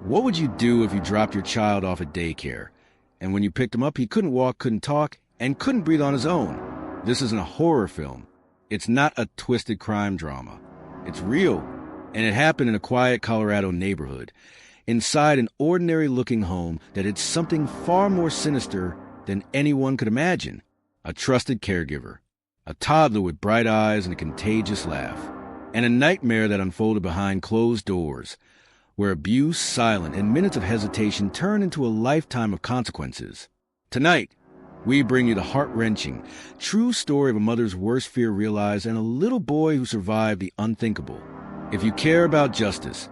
What would you do if you dropped your child off at daycare, and when you picked him up, he couldn't walk, couldn't talk, and couldn't breathe on his own? This isn't a horror film. It's not a twisted crime drama. It's real, and it happened in a quiet Colorado neighborhood, inside an ordinary-looking home that had something far more sinister than anyone could imagine. A trusted caregiver, a toddler with bright eyes and a contagious laugh, and a nightmare that unfolded behind closed doors, where abuse, silence, and minutes of hesitation turn into a lifetime of consequences. Tonight, we bring you the heart-wrenching, true story of a mother's worst fear realized and a little boy who survived the unthinkable. If you care about justice,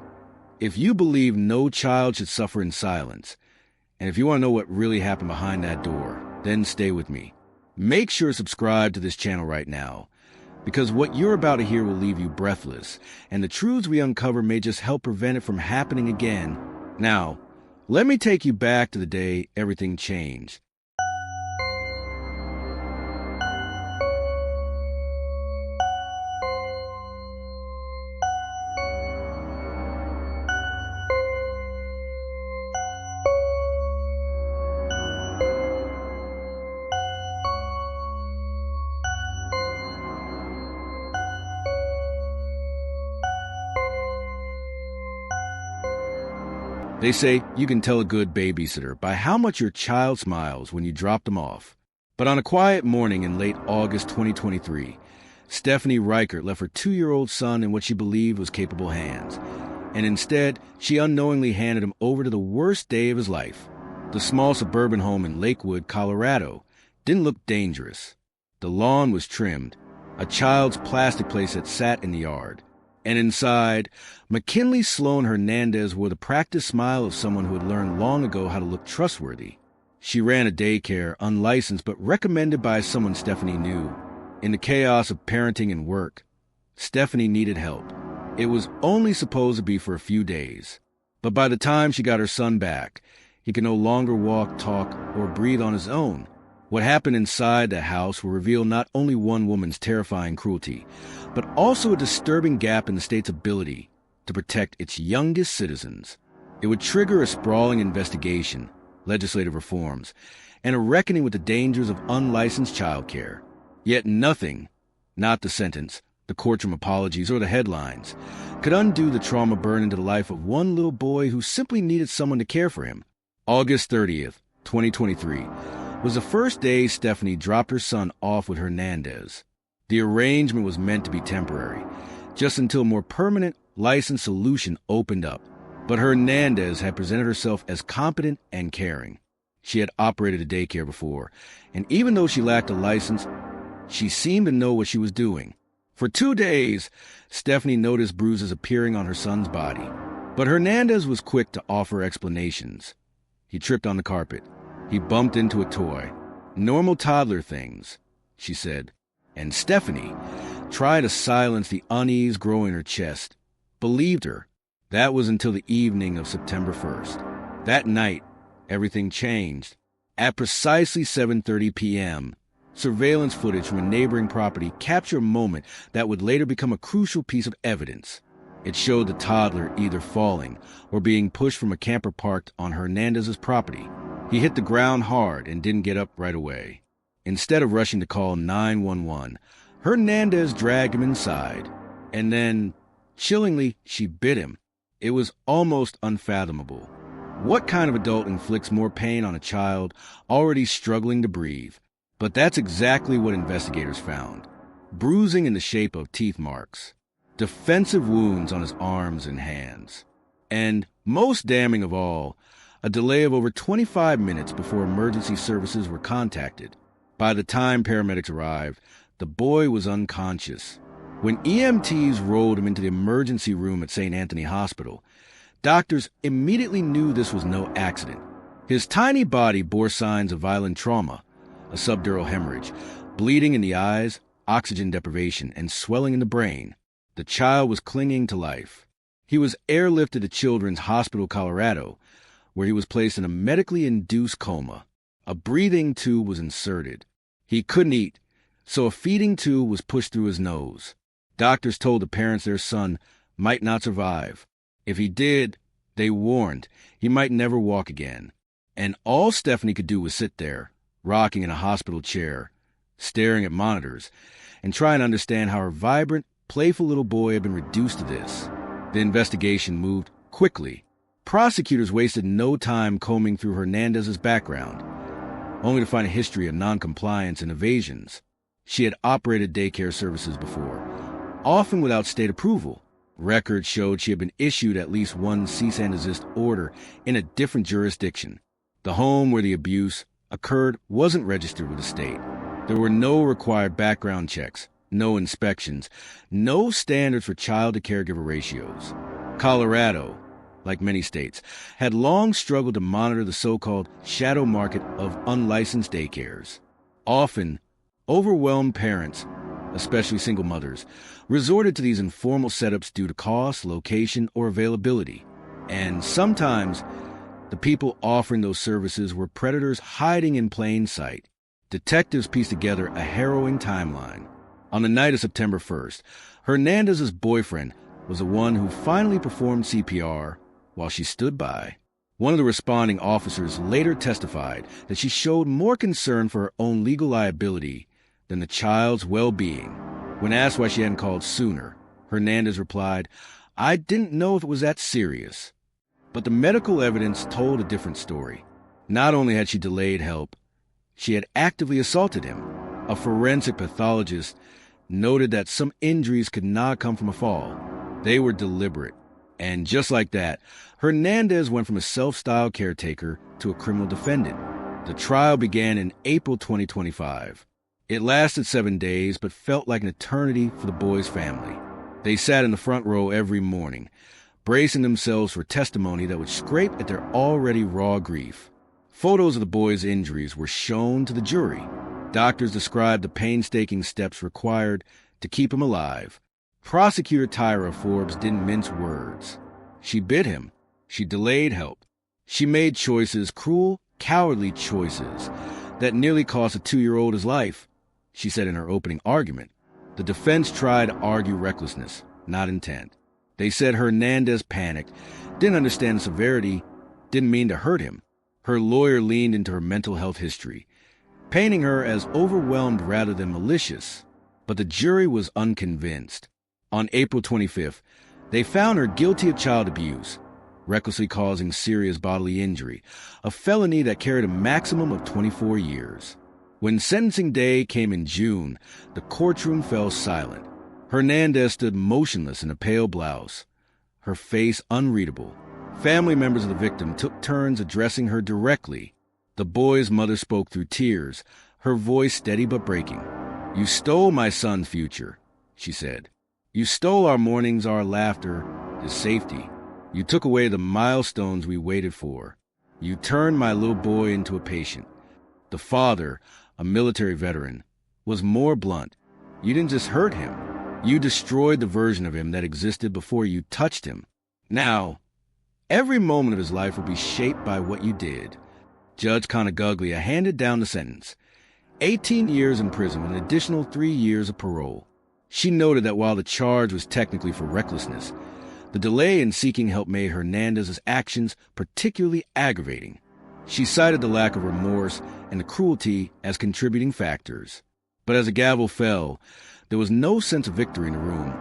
if you believe no child should suffer in silence, and if you want to know what really happened behind that door, then stay with me. Make sure to subscribe to this channel right now, because what you're about to hear will leave you breathless, and the truths we uncover may just help prevent it from happening again. Now, let me take you back to the day everything changed. They say you can tell a good babysitter by how much your child smiles when you drop them off. But on a quiet morning in late August 2023, Stephanie Reichert left her 2-year-old son in what she believed was capable hands. And instead, she unknowingly handed him over to the worst day of his life. The small suburban home in Lakewood, Colorado, didn't look dangerous. The lawn was trimmed, a child's plastic playset sat in the yard. And inside, McKinley Sloan Hernandez wore the practiced smile of someone who had learned long ago how to look trustworthy. She ran a daycare, unlicensed but recommended by someone Stephanie knew. In the chaos of parenting and work, Stephanie needed help. It was only supposed to be for a few days. But by the time she got her son back, he could no longer walk, talk, or breathe on his own. What happened inside the house will reveal not only one woman's terrifying cruelty, but also a disturbing gap in the state's ability to protect its youngest citizens. It would trigger a sprawling investigation, legislative reforms, and a reckoning with the dangers of unlicensed childcare. Yet nothing, not the sentence, the courtroom apologies, or the headlines, could undo the trauma burned into the life of one little boy who simply needed someone to care for him. August 30th, 2023, was the first day Stephanie dropped her son off with Hernandez. The arrangement was meant to be temporary, just until a more permanent, licensed solution opened up. But Hernandez had presented herself as competent and caring. She had operated a daycare before, and even though she lacked a license, she seemed to know what she was doing. For 2 days, Stephanie noticed bruises appearing on her son's body, but Hernandez was quick to offer explanations. He tripped on the carpet. He bumped into a toy. Normal toddler things, she said. And Stephanie tried to silence the unease growing in her chest. Believed her. That was until the evening of September 1st. That night, everything changed. At precisely 7:30 p.m., surveillance footage from a neighboring property captured a moment that would later become a crucial piece of evidence. It showed the toddler either falling or being pushed from a camper parked on Hernandez's property. He hit the ground hard and didn't get up right away. Instead of rushing to call 911, Hernandez dragged him inside, and then, chillingly, she bit him. It was almost unfathomable. What kind of adult inflicts more pain on a child already struggling to breathe? But that's exactly what investigators found. Bruising in the shape of teeth marks, defensive wounds on his arms and hands, and, most damning of all, a delay of over 25 minutes before emergency services were contacted. By the time paramedics arrived, the boy was unconscious. When EMTs rolled him into the emergency room at St. Anthony Hospital, doctors immediately knew this was no accident. His tiny body bore signs of violent trauma, a subdural hemorrhage, bleeding in the eyes, oxygen deprivation, and swelling in the brain. The child was clinging to life. He was airlifted to Children's Hospital, Colorado, where he was placed in a medically induced coma. A breathing tube was inserted. He couldn't eat, so a feeding tube was pushed through his nose. Doctors told the parents their son might not survive. If he did, They warned he might never walk again. And all Stephanie could do was sit there, rocking in a hospital chair, staring at monitors, and try and understand how her vibrant, playful little boy had been reduced to this. The investigation moved quickly. Prosecutors wasted no time combing through Hernandez's background, only to find a history of noncompliance and evasions. She had operated daycare services before, often without state approval. Records showed she had been issued at least one cease and desist order in a different jurisdiction. The home where the abuse occurred wasn't registered with the state. There were no required background checks, no inspections, no standards for child-to-caregiver ratios. Colorado, like many states, had long struggled to monitor the so-called shadow market of unlicensed daycares. Often, overwhelmed parents, especially single mothers, resorted to these informal setups due to cost, location, or availability. And sometimes, the people offering those services were predators hiding in plain sight. Detectives pieced together a harrowing timeline. On the night of September 1st, Hernandez's boyfriend was the one who finally performed CPR while she stood by. One of the responding officers later testified that she showed more concern for her own legal liability than the child's well-being. When asked why she hadn't called sooner, Hernandez replied, "I didn't know if it was that serious." But the medical evidence told a different story. Not only had she delayed help, she had actively assaulted him. A forensic pathologist noted that some injuries could not come from a fall. They were deliberate. And just like that, Hernandez went from a self-styled caretaker to a criminal defendant. The trial began in April 2025. It lasted 7 days, but felt like an eternity for the boy's family. They sat in the front row every morning, bracing themselves for testimony that would scrape at their already raw grief. Photos of the boy's injuries were shown to the jury. Doctors described the painstaking steps required to keep him alive. Prosecutor Tyra Forbes didn't mince words. She bit him. She delayed help. She made choices, cruel, cowardly choices, that nearly cost a 2-year-old his life, she said in her opening argument. The defense tried to argue recklessness, not intent. They said Hernandez panicked, didn't understand the severity, didn't mean to hurt him. Her lawyer leaned into her mental health history, painting her as overwhelmed rather than malicious. But the jury was unconvinced. On April 25th, they found her guilty of child abuse, recklessly causing serious bodily injury, a felony that carried a maximum of 24 years. When sentencing day came in June, the courtroom fell silent. Hernandez stood motionless in a pale blouse, her face unreadable. Family members of the victim took turns addressing her directly. The boy's mother spoke through tears, her voice steady but breaking. "You stole my son's future," she said. "You stole our mornings, our laughter, his safety. You took away the milestones we waited for. You turned my little boy into a patient." The father, a military veteran, was more blunt. "You didn't just hurt him. You destroyed the version of him that existed before you touched him. Now, every moment of his life will be shaped by what you did." Judge Conaguglia handed down the sentence: 18 years in prison with an additional 3 years of parole. She noted that while the charge was technically for recklessness, the delay in seeking help made Hernandez's actions particularly aggravating. She cited the lack of remorse and the cruelty as contributing factors. But as the gavel fell, there was no sense of victory in the room,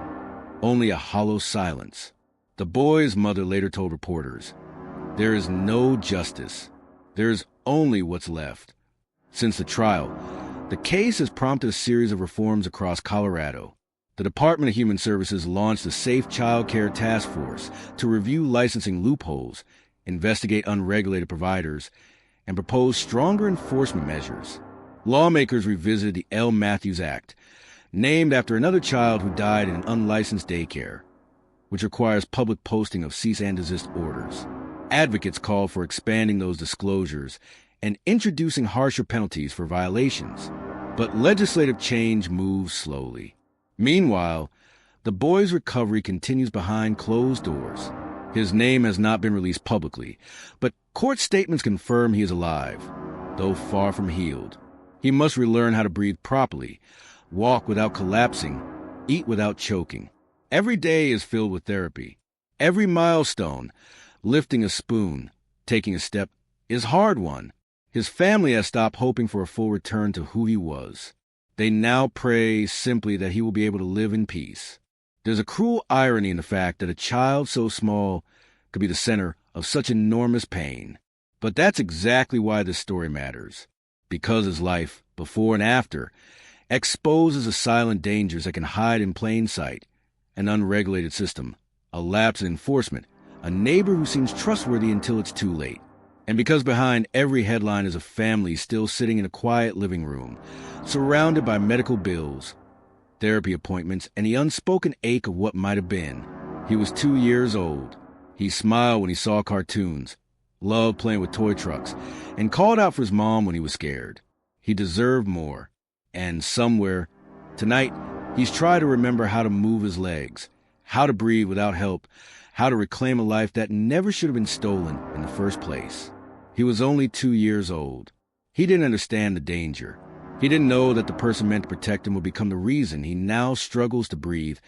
only a hollow silence. The boy's mother later told reporters, "There is no justice. There is only what's left." Since the trial, the case has prompted a series of reforms across Colorado. The Department of Human Services launched the Safe Child Care Task Force to review licensing loopholes, investigate unregulated providers, and propose stronger enforcement measures. Lawmakers revisited the L. Matthews Act, named after another child who died in an unlicensed daycare, which requires public posting of cease and desist orders. Advocates called for expanding those disclosures and introducing harsher penalties for violations. But legislative change moves slowly. Meanwhile, the boy's recovery continues behind closed doors. His name has not been released publicly, but court statements confirm he is alive, though far from healed. He must relearn how to breathe properly, walk without collapsing, eat without choking. Every day is filled with therapy. Every milestone, Lifting a spoon, taking a step, is a hard one. His family has stopped hoping for a full return to who he was. They now pray simply that he will be able to live in peace. There's a cruel irony in the fact that a child so small could be the center of such enormous pain. But that's exactly why this story matters. Because his life, before and after, exposes the silent dangers that can hide in plain sight: an unregulated system, a lapse in enforcement, a neighbor who seems trustworthy until it's too late. And because behind every headline is a family still sitting in a quiet living room, surrounded by medical bills, therapy appointments, and the unspoken ache of what might have been. He was 2 years old. He smiled when he saw cartoons, loved playing with toy trucks, and called out for his mom when he was scared. He deserved more. And somewhere, tonight, he's tried to remember how to move his legs, how to breathe without help, how to reclaim a life that never should have been stolen in the first place. He was only 2 years old. He didn't understand the danger. He didn't know that the person meant to protect him would become the reason he now struggles to breathe,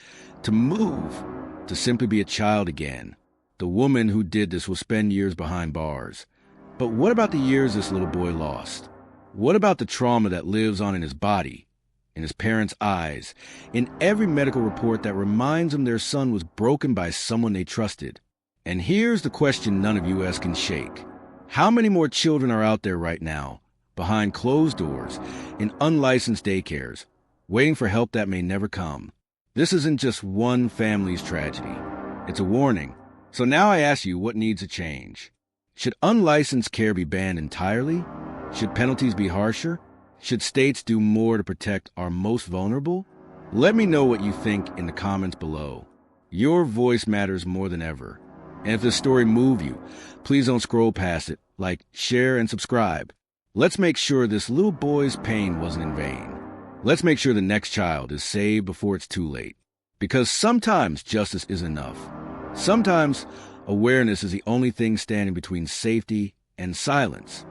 to move, to simply be a child again. The woman who did this will spend years behind bars. But what about the years this little boy lost? What about the trauma that lives on in his body, in his parents' eyes, in every medical report that reminds them their son was broken by someone they trusted? And here's the question none of us can shake. How many more children are out there right now, behind closed doors, in unlicensed daycares, waiting for help that may never come? This isn't just one family's tragedy. It's a warning. So now I ask you, what needs a change? Should unlicensed care be banned entirely? Should penalties be harsher? Should states do more to protect our most vulnerable? Let me know what you think in the comments below. Your voice matters more than ever. And if this story moved you, please don't scroll past it. Like, share, and subscribe. Let's make sure this little boy's pain wasn't in vain. Let's make sure the next child is saved before it's too late. Because sometimes justice isn't enough. Sometimes awareness is the only thing standing between safety and silence.